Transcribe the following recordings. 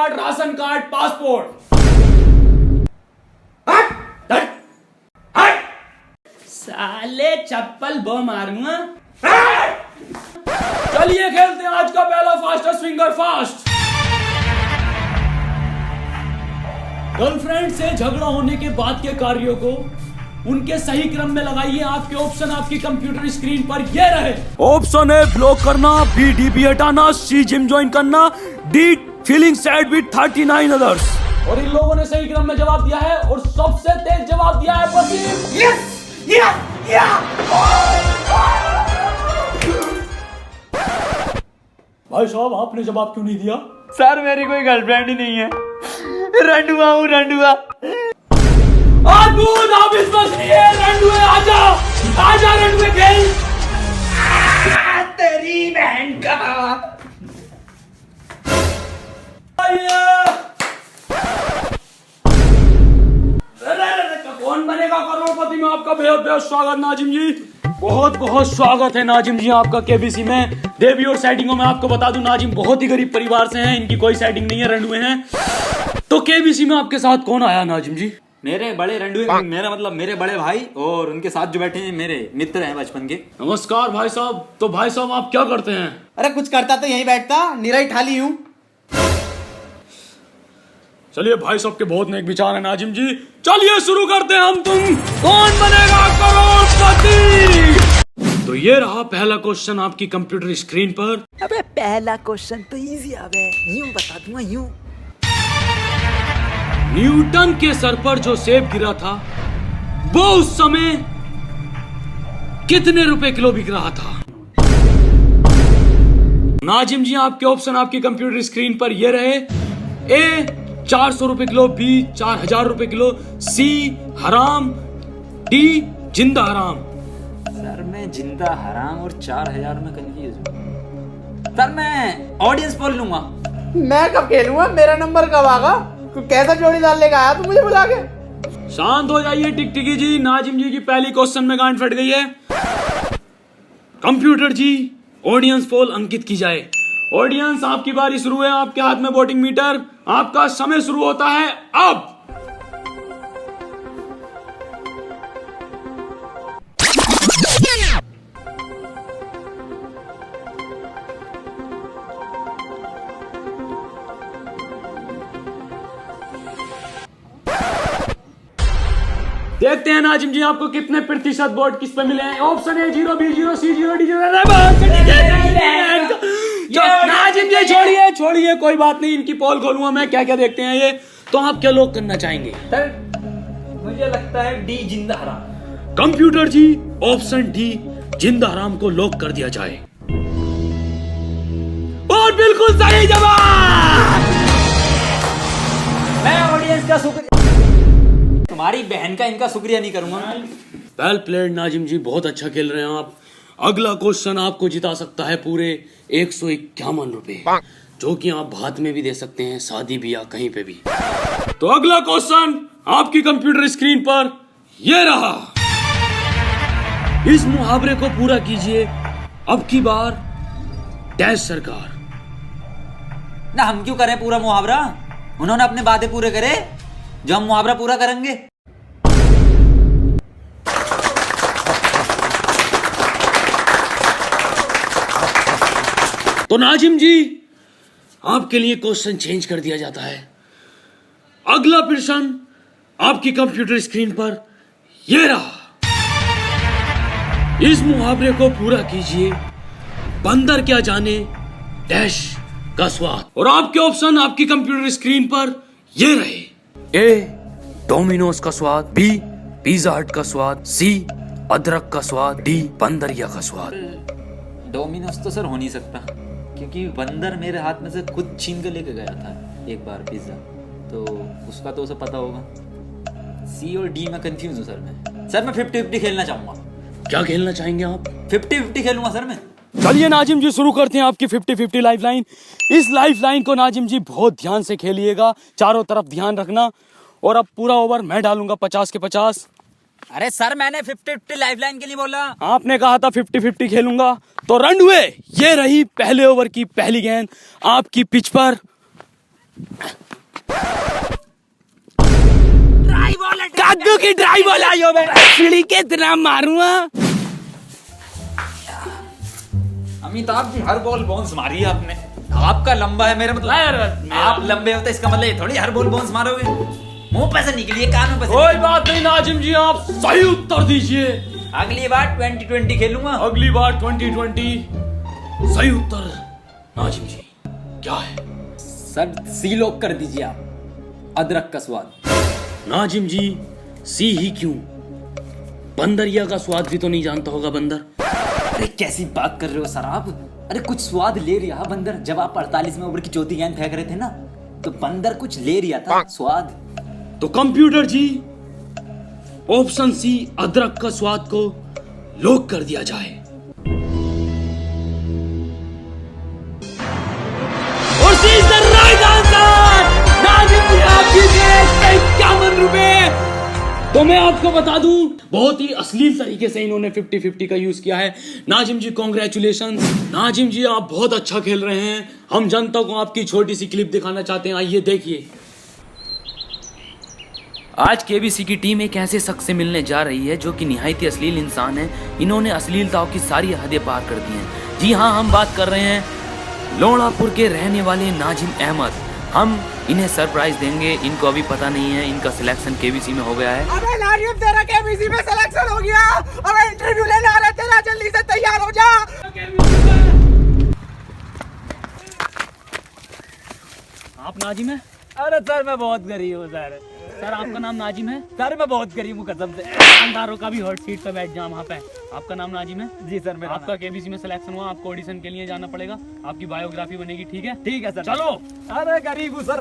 Card, ration card, passport. साले चप्पल बो मारूंगा। चलिए खेलते हैं आज का पहला फास्टेस्ट फिंगर फास्ट। गर्लफ्रेंड से झगड़ा होने के बाद के कार्यों को उनके सही क्रम में लगाइए। आपके ऑप्शन आपकी कंप्यूटर स्क्रीन पर ये रहे। ऑप्शन ए ब्लॉक करना, बी डीपी हटाना, सी जिम ज्वाइन करना, D feeling sad with 39 others. और इन लोगों ने सही क्रम में जवाब दिया है और सबसे तेज जवाब दिया है वसीम। यस भाई साहब, आपने जवाब क्यों नहीं दिया? सर मेरी कोई गर्लफ्रेंड ही नहीं है, रंडुआ हूँ रंडुआ। आप इस बस रंडुए आजा रंडुए खेल। तेरी बहन का कौन बनेगा करोड़पति में आपका बेहद बेहद स्वागत नाजिम जी। बहुत बहुत स्वागत है नाजिम जी आपका केबीसी में। देवी और सेटिंगों में आपको बता दूं, नाजिम बहुत ही गरीब परिवार से हैं, इनकी कोई सेटिंग नहीं है, रंडुए हैं। तो केबीसी में आपके साथ कौन आया नाजिम जी? मेरे बड़े रंडुए, मेरा मतलब मेरे बड़े भाई और उनके साथ जो बैठे हैं मेरे मित्र हैं बचपन के। नमस्कार भाई साहब। तो भाई साहब आप क्या करते हैं? अरे कुछ करता तो यहीं बैठता, निराई ठाली हूँ। चलिए भाई साहब के बहुत नेक विचार है नाजिम जी। चलिए शुरू करते हैं हम तुम कौन बनेगा करोड़पति। तो ये रहा पहला क्वेश्चन आपकी कंप्यूटर स्क्रीन पर। अबे पहला क्वेश्चन तो इजी आवे, यूं बता दूंगा यूं। न्यूटन के सर पर जो सेब गिरा था वो उस समय कितने रुपए किलो बिक रहा था? नाजिम जी आपके ऑप्शन आपकी कंप्यूटर स्क्रीन पर ये रहे। ए 400 रुपए किलो, बी 4000 रुपए किलो, सी हराम, डी जिंदा हराम। सर मैं जिंदा हराम और 4000 में कंफ्यूज हूँ। सर मैं ऑडियंस पोल लूंगा। मैं कब खेलूंगा? मेरा नंबर कब आगा? कैसा जोड़ीदार लेकर आया तू मुझे बुला के? शांत हो जाइए टिकटिकी जी। नाजिम जी की पहली क्वेश्चन में गांड फट गई है। कंप्यूटर जी ऑडियंस पोल अंकित की जाए। ऑडियंस आपकी बारी शुरू है। आपके हाथ में वोटिंग मीटर, आपका समय शुरू होता है अब। देखते हैं नाजिम जी आपको कितने प्रतिशत वोट किस पे मिले हैं। ऑप्शन है 0, B 0, C 0, D 0। नाजिम जी छोड़िए कोई बात नहीं, इनकी पोल खोलूंगा मैं। क्या क्या देखते हैं ये, तो आप क्या लोग करना चाहेंगे? सर मुझे लगता है डी जिंदा हराम। कंप्यूटर जी ऑप्शन डी जिंदा हराम को लॉक कर दिया जाए। और बिल्कुल सही जवाब। मैं ऑडियंस का शुक्रिया, तुम्हारी बहन का इनका शुक्रिया नहीं करूंगा। वेल प्लेड नाजिम जी, बहुत अच्छा खेल रहे हैं आप। अगला क्वेश्चन आपको जिता सकता है पूरे 151 रुपए, जो कि आप भात में भी दे सकते हैं, शादी ब्याह कहीं पे भी। तो अगला क्वेश्चन आपकी कंप्यूटर स्क्रीन पर ये रहा। इस मुहावरे को पूरा कीजिए अब की बार डैश सरकार। ना हम क्यों करें पूरा मुहावरा? उन्होंने अपने वादे पूरे करे जो हम मुहावरा पूरा करेंगे। तो नाजिम जी आपके लिए क्वेश्चन चेंज कर दिया जाता है। अगला प्रश्न आपकी कंप्यूटर स्क्रीन पर यह रहा। इस मुहावरे को पूरा कीजिए, बंदर क्या जाने डैश का स्वाद। और आपके ऑप्शन आपकी कंप्यूटर स्क्रीन पर ये रहे। ए डोमिनोज का स्वाद, बी पिज्जा हट का स्वाद, सी अदरक का स्वाद, डी बंदरिया का स्वाद। डोमिनोज तो सर हो नहीं सकता, क्योंकि बंदर मेरे हाथ में से खुद छीन के लेके गया था एक बार पिज्जा, तो उसका तो उसे पता होगा। सी और डी में कंफ्यूज हूँ सर मैं 50-50 खेलना चाहूंगा। क्या खेलना चाहेंगे आप? 50-50 खेलूंगा सर मैं। चलिए नाजिम जी शुरू करते हैं आपकी 50-50 लाइफ लाइन। इस लाइफ लाइन को नाजिम जी बहुत ध्यान से खेलिएगा, चारों तरफ ध्यान रखना। और अब पूरा ओवर मैं डालूंगा 50 के 50। अरे सर मैंने 50-50 लाइफ लाइन के लिए बोला। आपने कहा था 50-50 खेलूंगा। तो रन हुए, ये रही पहले ओवर की पहली गेंद आपकी पिच पर। कद्दू की ड्राई बॉल आई हो सीढ़ी के इतना मारूंगा। अमिताभ जी हर बॉल बाउंस मारी है आपने। आपका लंबा है मेरा मतलब आप लंबे होते इसका मतलब ये थोड़ी हर बॉल बाउंस मारोगे। मुंह पे से निकली है, कान में कोई बात नहीं नाजिम जी, आप सही उत्तर दीजिए। अगली बार 2020 खेलूंगा। अगली बार 2020। सही उत्तर नाजिम जी क्या है? सर सी लॉक कर दीजिए आप। अदरक का स्वाद। नाजिम जी सी ही क्यों? बंदरिया का स्वाद भी तो नहीं जानता होगा बंदर। अरे कैसी बात कर रहे हो सर आप? अरे कुछ स्वाद ले रहा बंदर। जब आप 48 में ओवर की चौथी गेंद फेंक रहे थे ना, तो बंदर कुछ ले रहा था स्वाद। तो कंप्यूटर जी ऑप्शन सी अदरक का स्वाद को लॉक कर दिया जाए। और C is the right answer. Nazim ji आप जीते 51 रुपए। तो मैं आपको बता दूं बहुत ही अश्लील तरीके से इन्होंने 50-50 का यूज किया है। नाजिम जी कॉन्ग्रेचुलेशन। नाजिम जी आप बहुत अच्छा खेल रहे हैं। हम जनता को आपकी छोटी सी क्लिप दिखाना चाहते हैं, आइए देखिए। आज केबीसी की टीम एक ऐसे शख्स से मिलने जा रही है जो कि निहायती अश्लील इंसान है। इन्होंने अश्लीलताओं की सारी हदें पार कर दी हैं। जी हाँ, हम बात कर रहे हैं लोणापुर के रहने वाले नाजिम अहमद। हम इन्हें सरप्राइज देंगे। इनको अभी पता नहीं है इनका सिलेक्शन केबीसी में हो गया है। अबे नाजिम तेरा केबीसी में सिलेक्शन हो गया। अबे इंटरव्यू लेने आ रहा है तेरा, जल्दी से तैयार हो जा। आप नाजिम है? अरे सर मैं बहुत गरीब हूँ सर। सर आपका नाम नाजिम है? सर मैं बहुत गरीब हूँ कसम से। दुकानदारों का भी हॉट सीट पे बैठ जाओ वहाँ पे। आपका नाम नाजिम है? जी सर मेरा आपका केबीसी में सिलेक्शन हुआ, आपको ऑडिशन के लिए जाना पड़ेगा। आपकी बायोग्राफी बनेगी, ठीक है? ठीक है सर। चलो। अरे गरीब हूँ सर।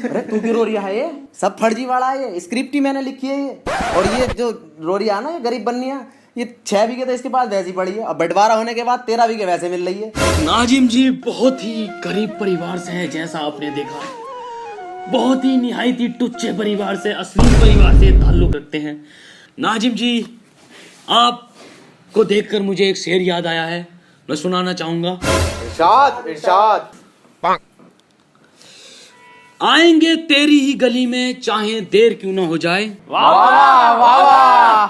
अरे तू क्यों रो रहा है? ये सब फर्जी वाला है, ये स्क्रिप्ट ही मैंने लिखी है ये। और ये जो रो रही है ना, ये गरीब बन्नी है, ये 6 बीघे तो इसके पास वैसी पड़ी है। अब बंटवारा होने के बाद 13 बीघे वैसे मिल रही है। नाजिम जी बहुत ही गरीब परिवार से हैं, जैसा आपने देखा। बहुत ही निहायती टुच्चे परिवार से, अश्लील परिवार से ताल्लुक रखते हैं। नाजिम जी आपको देखकर मुझे एक शेर याद आया है, मैं सुनाना चाहूंगा। इरशाद इरशाद। आएंगे तेरी ही गली में चाहे देर क्यों ना हो जाए। वाह वाह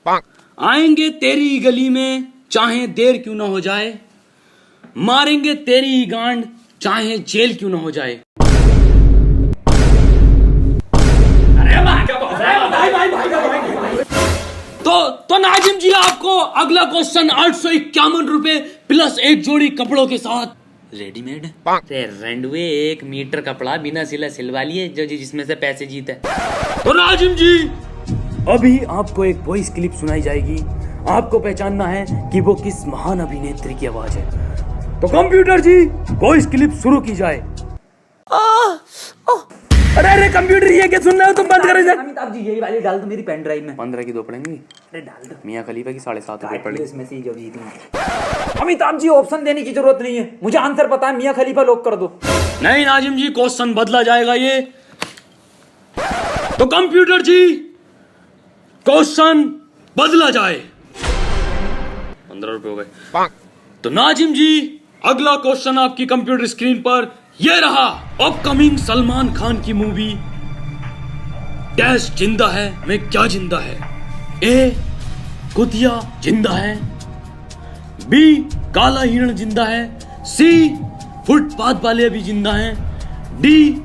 वाह। आएंगे तेरी ही गली में चाहे देर क्यों ना हो जाए। मारेंगे तेरी ही गांड चाहे जेल क्यों ना हो जाए। तो नाजिम जी आपको अगला क्वेश्चन 851 रुपए प्लस एक जोड़ी कपड़ों के साथ। रेडीमेड। रेंडवे 1 मीटर कपड़ा बिना सिला सिलवा लिए जो जिसमें से पैसे जीते। तो नाजिम जी अभी आपको एक वॉइस क्लिप सुनाई जाएगी। आपको पहचानना है कि वो किस महान अभिनेत्री की आवाज है। तो कंप्यूटर जी वॉइस क्लिप शुरू की जाए। अरे अरे कंप्यूटर ये क्या सुन रहे हो तुम? बंद करो इसे। अमिताभ जी यही वाली डाल दो मेरी पेन ड्राइव में। 15 की 2 पड़ेंगी। अरे डाल दो। मियां खलीफा की 7.5 रुपए पड़ी। इसमें से जो जीती। अमिताभ जी ऑप्शन देने की जरूरत नहीं है, मुझे आंसर पता है। मियां खलीफा लॉक कर दो। नहीं नाजिम जी क्वेश्चन बदला जाएगा ये। तो कंप्यूटर जी क्वेश्चन बदला जाए। 15 रुपए हो गए। तो नाजिम जी अगला क्वेश्चन आपकी कंप्यूटर स्क्रीन पर ये रहा। अपकमिंग सलमान खान की मूवी डैश जिंदा है में क्या जिंदा है? ए कुतिया जिंदा है, बी काला हिरण जिंदा है, सी फुटपाथ वाले भी जिंदा हैं, डी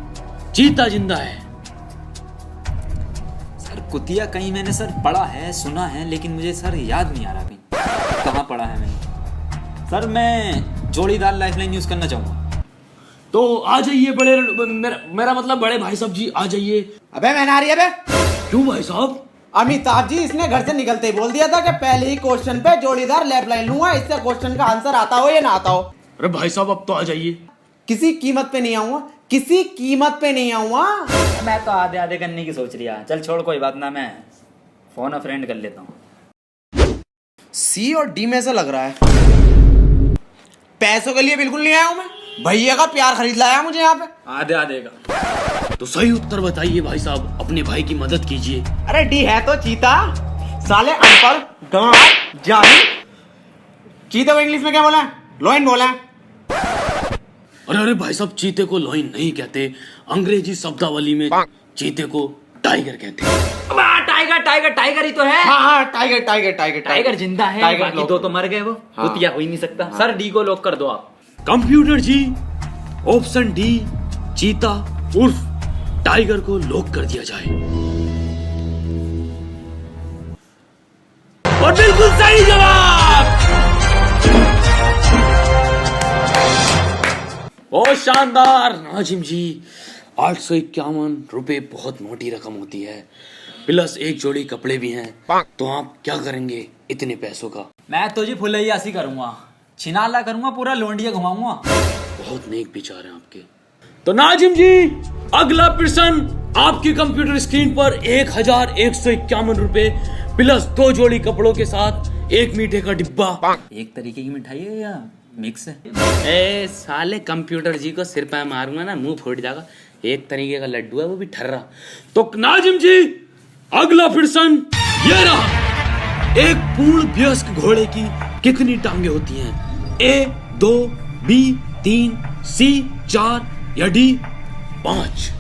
चीता जिंदा है। सर कुतिया कहीं मैंने सर पढ़ा है, सुना है, लेकिन मुझे सर याद नहीं आ रहा कहीं कहाँ पढ़ा है मैंने। सर मैं जोड़ीदार लाइफलाइन यूज करना चाहूंगा। तो आ जाइए बड़े मेरा मतलब बड़े भाई साहब जी आ जाइए। अबे मैं ना रही है बे। क्यों भाई साहब? अमिताभ जी इसने घर से निकलते ही बोल दिया था कि पहले ही क्वेश्चन पे जोड़ीदार लाइफलाइन लूंगा, इससे क्वेश्चन का आंसर आता हो या ना आता हो। अरे भाई साहब अब तो आ जाइए। किसी कीमत पे नहीं आऊंगा, किसी कीमत पे नहीं आऊंगा। मैं तो आधे आधे करने की सोच रहा। चल छोड़ कोई बात ना, मैं फोन अ फ्रेंड कर लेता हूँ। सी और डी में से लग रहा है। पैसों के लिए बिल्कुल नहीं आया हूं मैं, भैया का प्यार खरीद लाया मुझे यहाँ पे। आधे आधे का। तो सही उत्तर बताइए भाई साहब, अपने भाई की मदद कीजिए। अरे डी है तो चीता, साले अनपढ़ गंवार जाहिल। चीता को इंग्लिश में क्या बोला है? लोइन बोला है। अरे अरे भाई साहब, चीते को लॉइन नहीं कहते, अंग्रेजी शब्दावली में चीते को टाइगर कहते हैं। टाइगर टाइगर टाइगर ही तो है। हाँ टाइगर टाइगर टाइगर टाइगर जिंदा है, टाइगर बाकी लोग- दो तो मर गए। वो कुतिया हो ही नहीं सकता। सर डी को लॉक कर दो आप। कंप्यूटर जी, ऑप्शन डी चीता उर्फ टाइगर को लॉक कर दिया जाए। और बिल्कुल सही जवाब। ओ शानदार नाजिम जी, 851 रुपए बहुत मोटी रकम होती है, प्लस एक जोड़ी कपड़े भी हैं, तो आप क्या करेंगे इतने पैसों का? मैं तो जी फुलैयासी करूंगा, छिनाला करूंगा, पूरा लोंडिया घुमाऊंगा। बहुत नेक विचार हैं आपके। तो नाजिम जी, अगला प्रश्न आपकी कंप्यूटर स्क्रीन पर 1151 रुपए प्लस 2 जोड़ी कपड़ों के साथ एक मीठे का डिब्बा। एक तरीके की मिठाई है या मिक्स है? ए साले, कंप्यूटर जी को सिर पे मारूंगा ना, मुंह फूट जाएगा। एक तरीके का लड्डू है, वो भी ठर्रा। तो नाजिम जी, अगला प्रश्न ये रहा। एक पूर्ण वयस्क घोड़े की कितनी टांगे होती हैं? ए 2, बी 3, सी 4 या डी 5?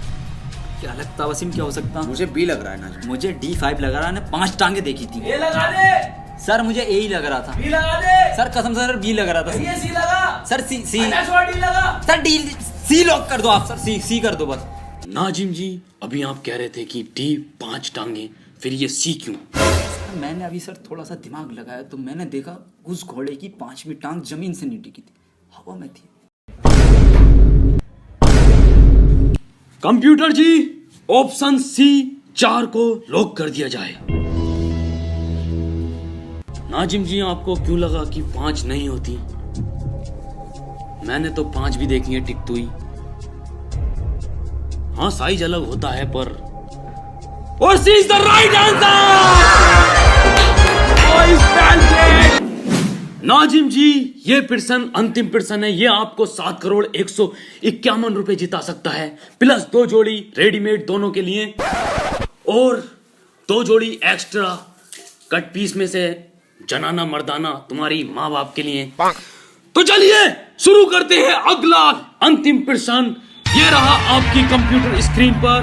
क्या लगता वसीम, क्या हो सकता? मुझे बी लग रहा है ना। मुझे D5 लग रहा है। 5 टांगे देखी थी। ये लगा दे। सर मुझे ए ही लग रहा था। बी लगा दे। सर कसम से सर बी लग रहा था। ये सी लगा। सर सी सी डी लगा। सर डी सी लॉक कर दो आप। सर सी सी कर दो बस। नाजिम जी, अभी आप कह रहे थे कि डी 5 टांगे, फिर ये सी क्यों? सर, मैंने अभी सर थोड़ा सा दिमाग लगाया तो मैंने देखा उस घोड़े की 5वीं टांग जमीन से नहीं टिकी थी, हवा में थी। कंप्यूटर जी, ऑप्शन सी 4 को लॉक कर दिया जाए। नाजिम जी, आपको क्यों लगा कि 5 नहीं होती? मैंने तो 5 भी देखी है टिकती हुई। हाँ, साइज अलग होता है पर। और C is the right answer. Nazim ji, ये प्रश्न अंतिम प्रश्न है। ये आपको 7,151 रुपए जिता सकता है, प्लस 2 जोड़ी रेडीमेड दोनों के लिए, और 2 जोड़ी एक्स्ट्रा कट पीस में से जनाना मर्दाना तुम्हारी माँ बाप के लिए। तो चलिए शुरू करते हैं अगला अंतिम प्रश्न। ये रहा आपकी कंप्यूटर स्क्रीन पर।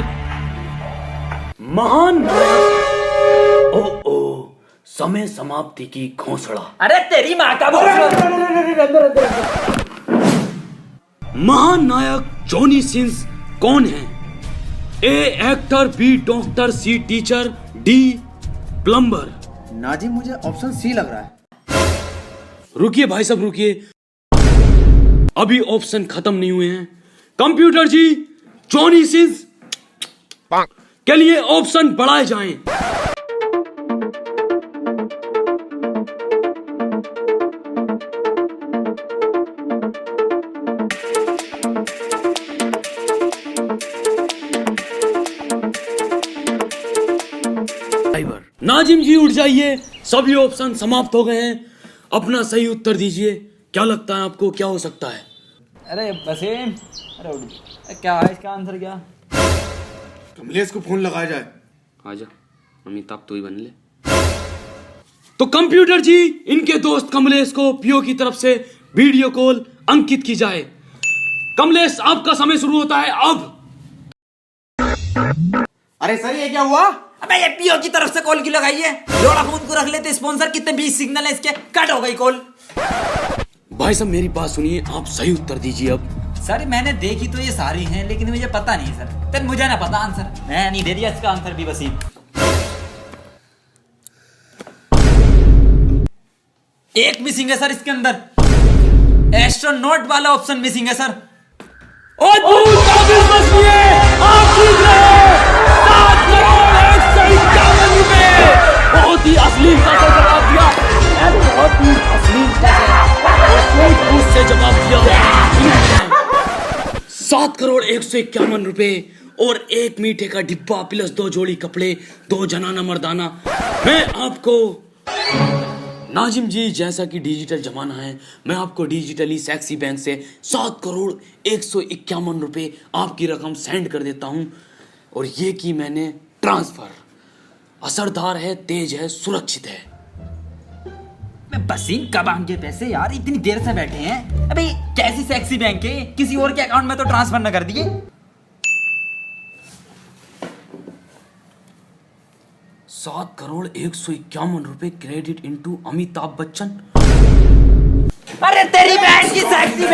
महान नायक। ओ समय समाप्ति की घोषणा। अरे तेरी माँ का महान नायक जॉनी सिंस कौन है? A actor, B doctor, C teacher, D plumber. Nazim, मुझे ऑप्शन सी लग रहा है। रुकिए भाई साहब, रुकिए, अभी ऑप्शन खत्म नहीं हुए हैं। कंप्यूटर जी, जॉनी सिंस के लिए ऑप्शन बढ़ाए जाएं। नाजिम जी उठ जाइए, सभी ऑप्शन समाप्त हो गए हैं। अपना सही उत्तर दीजिए। क्या लगता है आपको, क्या हो सकता है? अरे वसीम, अरे उठ। क्या है इसका आंसर? क्या कमलेश को फोन लगाया जाए। आजा, अमिताभ तो ही बन ले। तो कंप्यूटर जी, इनके दोस्त कमलेश को पीओ की तरफ से वीडियो कॉल अंकित की जाए। कमलेश, आपका समय शुरू होता है अब। अरे सर, ये क्या हुआ? अबे ये पीओ की तरफ से कॉल क्यों लगाई है? जोड़ा फोन को रख लेते स्पॉन्सर। कितने 20 सिग्नल है इसके, कट हो गई कॉल। भाई साहब मेरी बात सुनिए, आप सही उत्तर दीजिए अब। सर मैंने देखी तो ये सारी हैं, लेकिन मुझे पता नहीं सर। तब मुझे ना पता आंसर, मैं नहीं दे दिया इसका आंसर भी। वसीम, एक मिसिंग है सर इसके अंदर। एस्ट्रोनॉट वाला ऑप्शन मिसिंग है सर। और आप जीत रहे हैं 7,151 रुपए। बहुत ही अश्लीलता से जवाब दिया, बहुत ही अश्लीलता से जवाब दिया। 7,151 रुपए और एक मीठे का डिब्बा प्लस 2 जोड़ी कपड़े, 2 जनाना मर्दाना। मैं आपको नाजिम जी, जैसा कि डिजिटल जमाना है, मैं आपको डिजिटली सेक्सी बैंक से 7,151 रुपए आपकी रकम सेंड कर देता हूं। और ये कि मैंने ट्रांसफर असरदार है, तेज है, सुरक्षित है। मैं बसीन कब आएंगे पैसे यार, इतनी देर से बैठे हैं। अबे कैसी सेक्सी बैंक है, किसी और के अकाउंट में तो ट्रांसफर न कर दिए। 7,151,रुपए क्रेडिट इनटू अमिताभ बच्चन। अरे तेरी बहन की सेक्सी